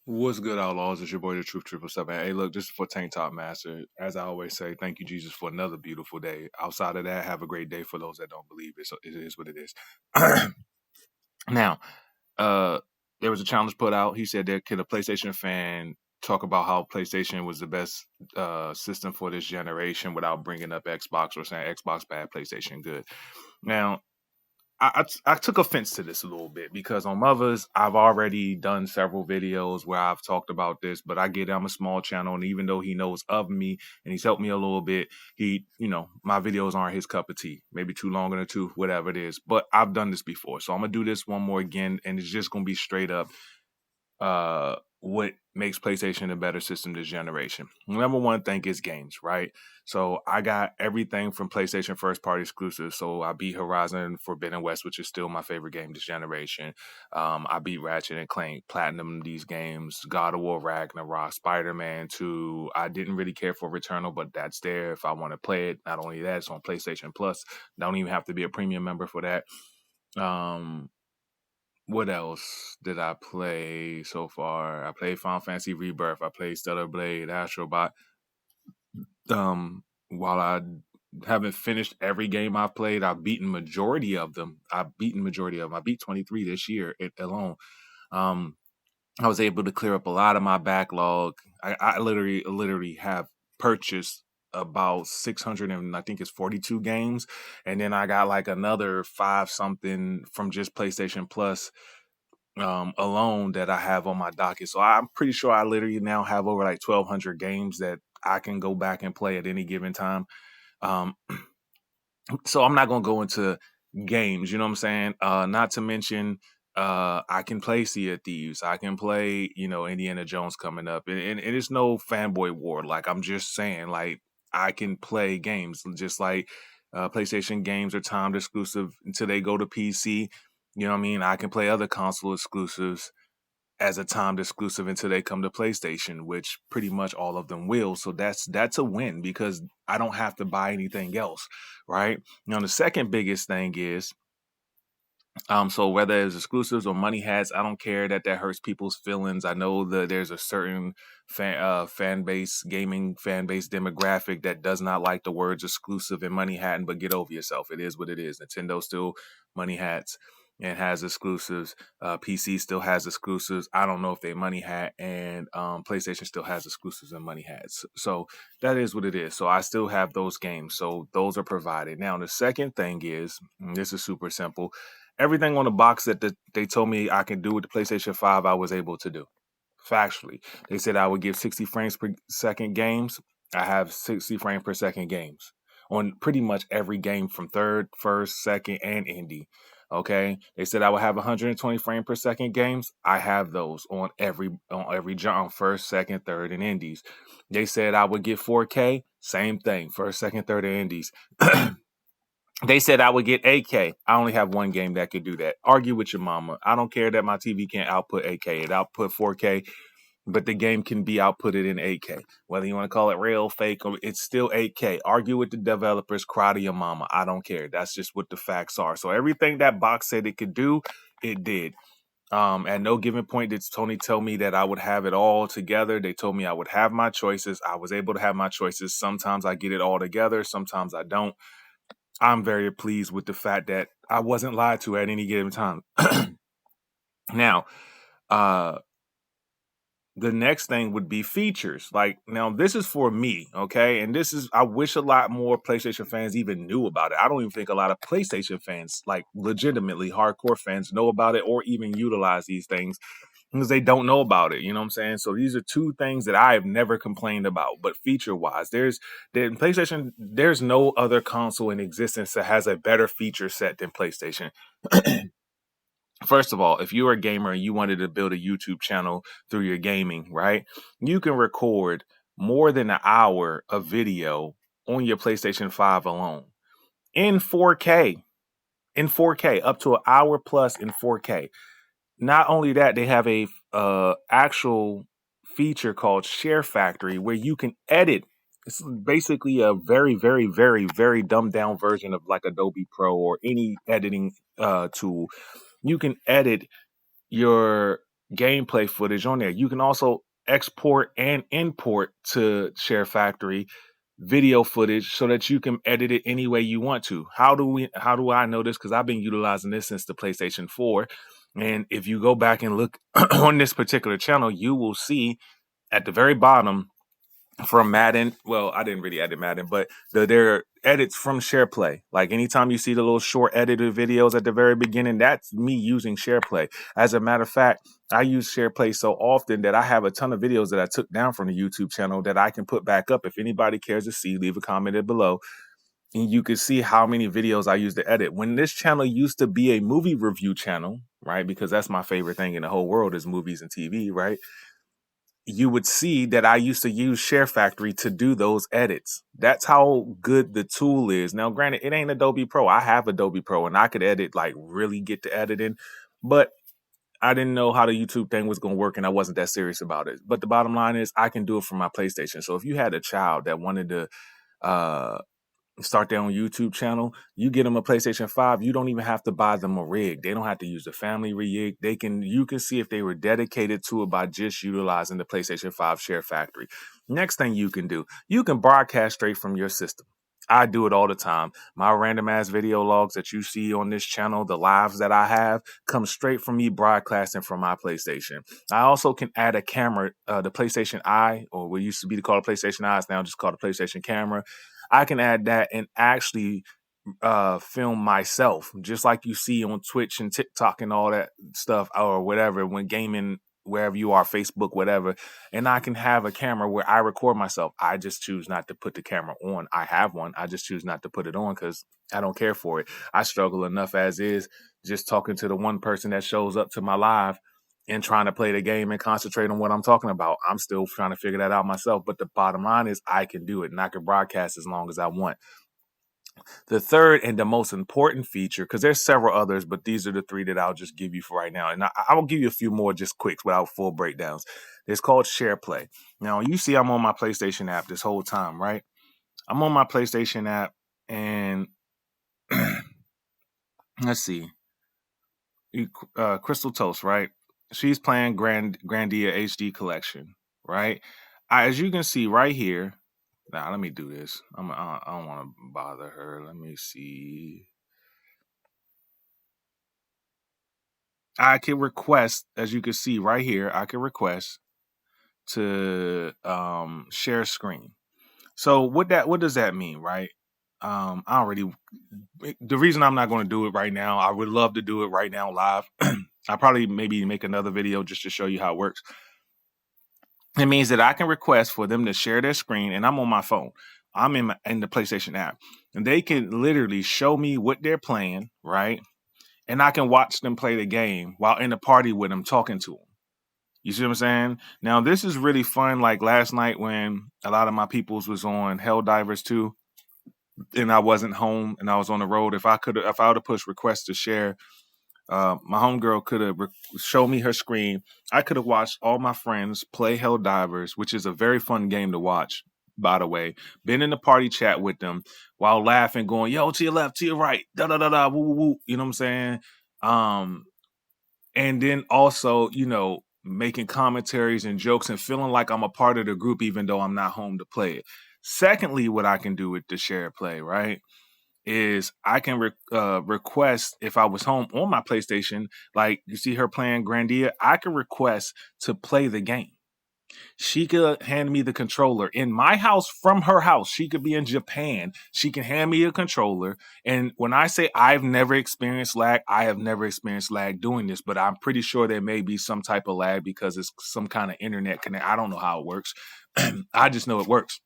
What's good, Outlaws? It's your boy, the Truth 777. Hey, look, this is for Tank Top Master. As I always say, thank you, Jesus, for another beautiful day. Outside of that, have a great day for those that don't believe it. So it is what it is. Now, uh, there was a challenge put out. He said that could a PlayStation fan talk about how PlayStation was the best system for this generation without bringing up Xbox or saying Xbox bad, PlayStation good. Now, I took offense to this a little bit because on Mothers, I've already done several videos where I've talked about this, but I get I'm a small channel, and even though he knows of me and he's helped me a little bit, my videos aren't his cup of tea. Maybe too long in the tooth, whatever it is. But I've done this before, so I'm gonna do this one more again, and it's just gonna be straight up what makes PlayStation a better system this generation. Number one thing is games, right? So I got everything from PlayStation first party exclusives. So I beat Horizon Forbidden West, which is still my favorite game this generation. I beat Ratchet and Clank, Platinum these games, God of War Ragnarok, Spider-Man 2. I didn't really care for Returnal, but that's there if I want to play it. Not only that, it's on PlayStation Plus. Don't even have to be a premium member for that. What else did I play so far? I played Final Fantasy Rebirth. I played Stellar Blade, Astrobot. While I haven't finished every game I've played, I've beaten majority of them. I beat 23 this year alone. I was able to clear up a lot of my backlog. I literally have purchased about 600 and I think it's 42 games, and then I got like another 5 something from just PlayStation Plus alone that I have on my docket. So I'm pretty sure I literally now have over like 1,200 games that I can go back and play at any given time. Um, so I'm not gonna go into games, you know what I'm saying? Not to mention, I can play Sea of Thieves. I can play, Indiana Jones coming up, and it's no fanboy war. Like I'm just saying, like I can play games, just like PlayStation games are timed exclusive until they go to PC. You know what I mean? I can play other console exclusives as a timed exclusive until they come to PlayStation, which pretty much all of them will. So that's a win because I don't have to buy anything else, right? Now the second biggest thing is so whether it's exclusives or money hats, I don't care that hurts people's feelings. I know that there's a certain fan base, gaming fan base demographic that does not like the words exclusive and money hat, but get over yourself. It is what it is. Nintendo still money hats and has exclusives. PC still has exclusives. I don't know if they money hat, and PlayStation still has exclusives and money hats. So that is what it is. So I still have those games. So those are provided. Now the second thing is, and this is super simple, everything on the box that they told me I can do with the PlayStation 5, I was able to do. Factually. They said I would give 60 frames per second games. I have 60 frames per second games on pretty much every game from third, first, second, and indie. Okay. They said I would have 120 frame per second games. I have those on every jump, first, second, third, and indies. They said I would get 4K. Same thing. First, second, third, and indies. They said I would get 8K. I only have one game that could do that. Argue with your mama. I don't care that my TV can't output 8K. It output 4K, but the game can be outputted in 8K. Whether you want to call it real, fake, or it's still 8K. Argue with the developers. Cry to your mama. I don't care. That's just what the facts are. So everything that box said it could do, it did. At no given point did Sony tell me that I would have it all together. They told me I would have my choices. I was able to have my choices. Sometimes I get it all together. Sometimes I don't. I'm very pleased with the fact that I wasn't lied to at any given time. Now, uh, the next thing would be features. Like, now this is for me, okay? And I wish a lot more PlayStation fans even knew about it. I don't even think a lot of PlayStation fans, like legitimately hardcore fans, know about it or even utilize these things because they don't know about it. You know what I'm saying? So these are two things that I have never complained about. But feature wise, in PlayStation, there's no other console in existence that has a better feature set than PlayStation. First of all, if you're a gamer and you wanted to build a YouTube channel through your gaming, right? You can record more than an hour of video on your PlayStation 5 alone in 4K. In 4K, up to an hour plus in 4K. Not only that, they have a actual feature called Share Factory where you can edit. It's basically a very, very, very, very dumbed down version of like Adobe Pro or any editing tool. You can edit your gameplay footage on there. You can also export and import to Share Factory video footage so that you can edit it any way you want to. How do I know this? Because I've been utilizing this since the PlayStation 4. And if you go back and look on this particular channel, you will see at the very bottom from Madden. Well, I didn't really edit Madden, but there are edits from SharePlay. Like anytime you see the little short edited videos at the very beginning, that's me using SharePlay. As a matter of fact, I use SharePlay so often that I have a ton of videos that I took down from the YouTube channel that I can put back up. If anybody cares to see, leave a comment below. And you can see how many videos I use to edit. When this channel used to be a movie review channel, right? Because that's my favorite thing in the whole world is movies and TV, right? You would see that I used to use Share Factory to do those edits. That's how good the tool is. Now, granted, it ain't Adobe Pro. I have Adobe Pro and I could edit, like really get to editing, but I didn't know how the YouTube thing was going to work and I wasn't that serious about it. But the bottom line is I can do it from my PlayStation. So if you had a child that wanted to start their own YouTube channel, you get them a PlayStation 5, you don't even have to buy them a rig. They don't have to use the family rig. You can see if they were dedicated to it by just utilizing the PlayStation 5 Share Factory. Next thing you can do, you can broadcast straight from your system. I do it all the time. My random ass video logs that you see on this channel, the lives that I have, come straight from me broadcasting from my PlayStation. I also can add a camera, the PlayStation Eye, or what used to be called PlayStation Eye, is now just called a PlayStation Camera. I can add that and actually film myself, just like you see on Twitch and TikTok and all that stuff, or whatever, when gaming, wherever you are, Facebook, whatever. And I can have a camera where I record myself. I just choose not to put the camera on. I have one. I just choose not to put it on because I don't care for it. I struggle enough as is just talking to the one person that shows up to my live and trying to play the game and concentrate on what I'm talking about. I'm still trying to figure that out myself. But the bottom line is I can do it and I can broadcast as long as I want. The third and the most important feature, because there's several others, but these are the three that I'll just give you for right now. And I will give you a few more just quicks without full breakdowns. It's called Share Play. Now, you see I'm on my PlayStation app this whole time, right? I'm on my PlayStation app and let's see. Crystal Toast, right? She's playing Grandia HD Collection, right? As you can see right here, now let me do this. I don't want to bother her. Let me see. I can request, as you can see right here, I can request to share screen. So what does that mean, right? I already, the reason I'm not going to do it right now, I would love to do it right now live. I probably maybe make another video just to show you how it works. It means that I can request for them to share their screen, and I'm on my phone. I'm in the PlayStation app, and they can literally show me what they're playing, right? And I can watch them play the game while in the party with them, talking to them. You see what I'm saying? Now, this is really fun. Like last night when a lot of my peoples was on Helldivers 2, and I wasn't home and I was on the road. If I would have pushed request to share, my homegirl could have showed me her screen. I could have watched all my friends play Helldivers, which is a very fun game to watch, by the way. Been in the party chat with them while laughing, going, yo, to your left, to your right, da da da da, woo woo woo. You know what I'm saying? And then also, making commentaries and jokes and feeling like I'm a part of the group, even though I'm not home to play it. Secondly, what I can do with the share play, right, is I can request, if I was home on my PlayStation, like you see her playing Grandia, I can request to play the game. She could hand me the controller in my house from her house. She could be in Japan. She can hand me a controller. And when I say I've never experienced lag, I have never experienced lag doing this, but I'm pretty sure there may be some type of lag because it's some kind of internet connect. I don't know how it works. I just know it works.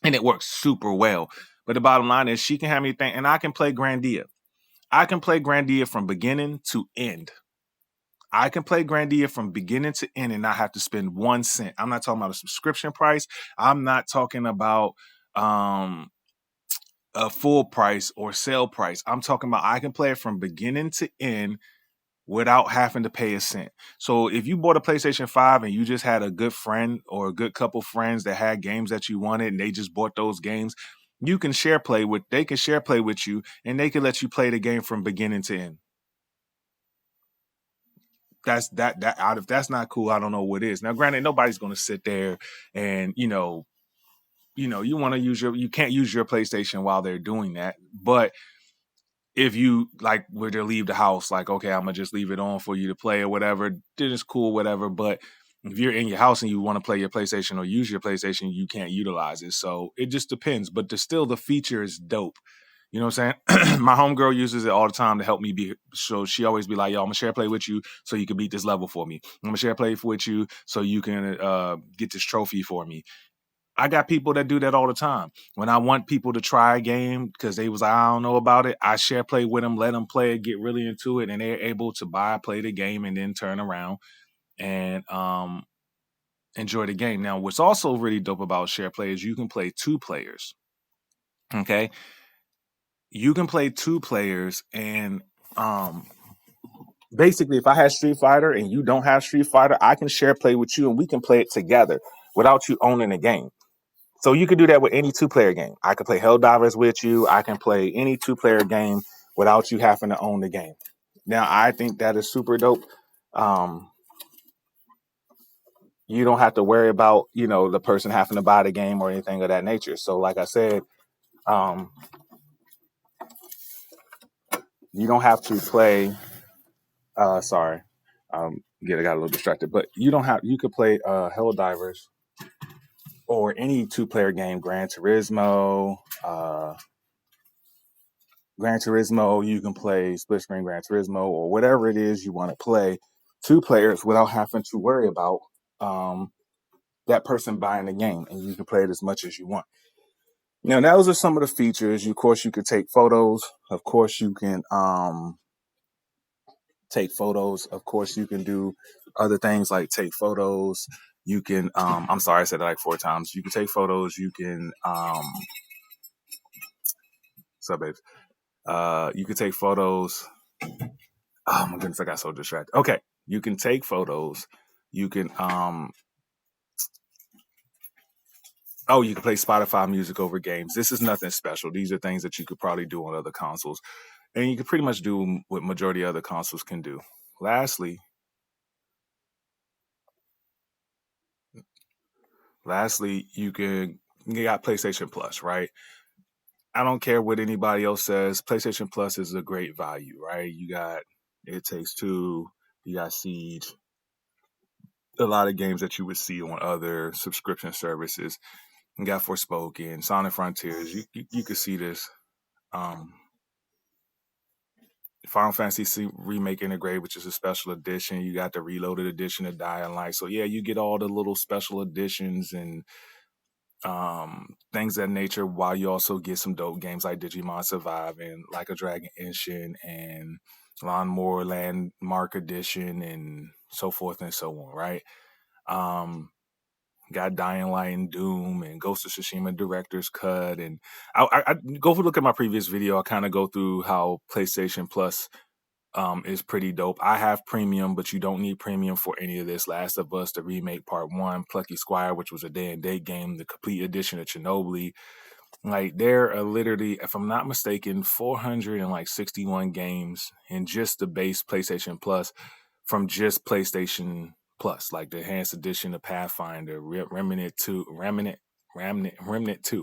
And it works super well. But the bottom line is she can have me think, and I can play Grandia. I can play Grandia from beginning to end. I can play Grandia from beginning to end and not have to spend 1 cent. I'm not talking about a subscription price. I'm not talking about a full price or sale price. I'm talking about I can play it from beginning to end without having to pay a cent. So if you bought a PlayStation 5 and you just had a good friend or a good couple friends that had games that you wanted and they just bought those games, they can share play with you and they can let you play the game from beginning to end. if that's not cool, I don't know what is. Now, granted, nobody's going to sit there and you want to you can't use your PlayStation while they're doing that, but if you like were to leave the house, like, okay, I'm gonna just leave it on for you to play or whatever, then it's cool, whatever. But if you're in your house and you want to play your PlayStation or use your PlayStation, you can't utilize it. So it just depends. But the feature is dope. You know what I'm saying? My homegirl uses it all the time to help me be. So she always be like, "Yo, I'm gonna share play with you so you can beat this level for me. I'm gonna share play with you so you can get this trophy for me." I got people that do that all the time. When I want people to try a game because they was like, I don't know about it, I share play with them, let them play it, get really into it, and they're able to play the game, and then turn around and enjoy the game. Now, what's also really dope about share play is you can play 2 players. Okay, you can play 2 players, and basically, if I had Street Fighter and you don't have Street Fighter, I can share play with you, and we can play it together without you owning the game. So you could do that with any 2-player game. I could play Helldivers with you. I can play any 2-player game without you having to own the game. Now, I think that is super dope. You don't have to worry about, the person having to buy the game or anything of that nature. So like I said, you don't have to play, sorry, I got a little distracted, but you could play Helldivers or any 2-player game, Gran Turismo, you can play split screen Gran Turismo or whatever it is you want to play 2 players without having to worry about that person buying the game, and you can play it as much as you want. Now, those are some of the features. Of course, you could take photos. Of course, you can take photos. Of course, you can do other things like take photos. You can, I'm sorry, I said it like 4 times. You can take photos. You can, what's up, babes? You can take photos. Oh my goodness, I got so distracted. Okay, you can take photos. You can you can play Spotify music over games. This is nothing special. These are things that you could probably do on other consoles, and you can pretty much do what majority of other consoles can do. Lastly, you got PlayStation Plus, right? I don't care what anybody else says. PlayStation Plus is a great value, right? You got It Takes Two, you got Siege, a lot of games that you would see on other subscription services. You got Forspoken, Sonic Frontiers. You could see this. Final Fantasy Remake Integrate, which is a special edition. You got the Reloaded edition of Dying Light. So yeah, you get all the little special editions and things of that nature, while you also get some dope games like Digimon Survive and Like a Dragon Ishin and Lawnmower Landmark Edition and so forth and so on, right? Got Dying Light and Doom and Ghost of Tsushima Director's Cut. And I go look at my previous video. I kind of go through how PlayStation Plus is pretty dope. I have premium, but you don't need premium for any of this. Last of Us, the remake part 1, Plucky Squire, which was a day and date game, the complete edition of Chernobyl. Like, there are literally, if I'm not mistaken, 461 games in just the base PlayStation Plus from just PlayStation Plus, like the enhanced edition of Pathfinder, Remnant 2.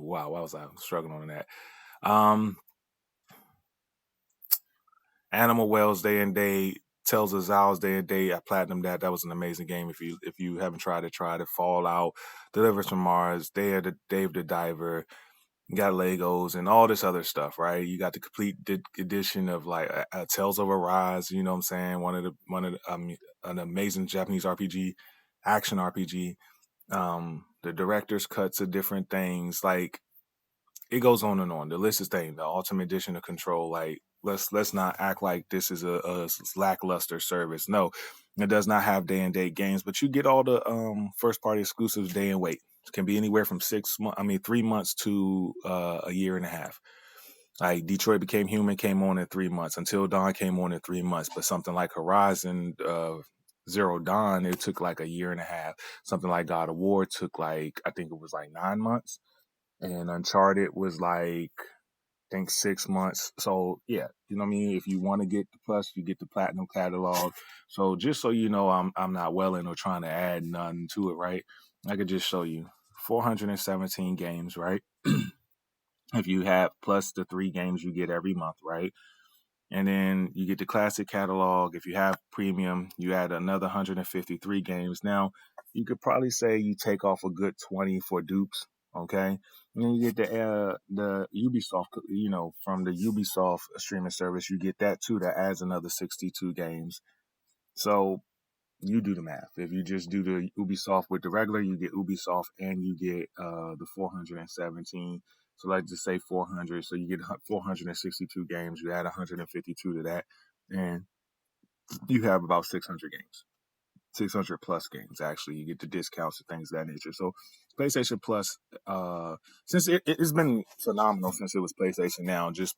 Wow, why was I struggling on that? Animal Wells Day and Day, Tales of Zow's Day and Day. I platinumed that. That was an amazing game. If you haven't tried it, try it. Fallout, Deliverance from Mars, Dave the Diver. You got Legos and all this other stuff, right? You got the complete edition of like Tales of Arise. You know what I'm saying? An amazing Japanese RPG, action RPG. The director's cuts of different things. Like, it goes on and on. The list is thing. The Ultimate Edition of Control. Like, let's not act like this is a lackluster service. No, it does not have day and date games, but you get all the first party exclusives day and wait. It can be anywhere from 3 months to a year and a half. Like, Detroit Became Human came on in 3 months. Until Dawn came on in 3 months. But something like Horizon Zero Dawn, it took like a year and a half. Something like God of War took like, I think it was like 9 months. And Uncharted was like think 6 months. So yeah, you know what I mean? If you want to get the plus, you get the platinum catalog. So just so you know, I'm not welling or trying to add nothing to it, right? I could just show you 417 games, right? If you have plus the 3 games you get every month, right? And then you get the classic catalog. If you have premium, you add another 153 games. Now, you could probably say you take off a good 20 for dupes, okay? And then you get the Ubisoft, from the Ubisoft streaming service, you get that too. That adds another 62 games. So you do the math. If you just do the Ubisoft with the regular, you get Ubisoft and you get the 417. So let's just say 400. So you get 462 games. You add 152 to that, and you have about 600 games. 600 plus games, actually. You get the discounts and things of that nature. So PlayStation Plus, since it's been phenomenal since it was PlayStation Now, just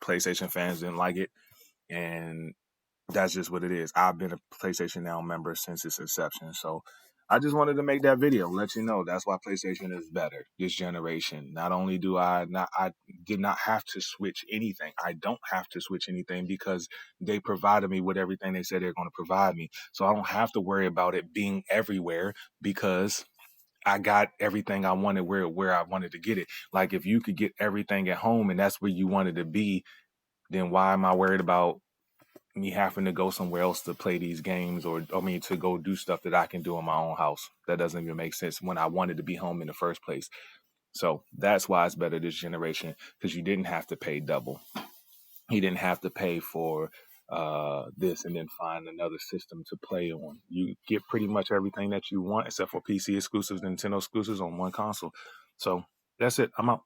PlayStation fans didn't like it. And that's just what it is. I've been a PlayStation Now member since its inception. So I just wanted to make that video, let you know that's why PlayStation is better this generation. Not only do I did not have to switch anything. I don't have to switch anything because they provided me with everything they said they're going to provide me. So I don't have to worry about it being everywhere because I got everything I wanted where I wanted to get it. Like if you could get everything at home and that's where you wanted to be, then why am I worried about me having to go somewhere else to play these games or to go do stuff that I can do in my own house? That doesn't even make sense when I wanted to be home in the first place. So that's why it's better this generation, because you didn't have to pay double. You didn't have to pay for this and then find another system to play on. You get pretty much everything that you want except for PC exclusives, Nintendo exclusives on one console. So that's it. I'm out.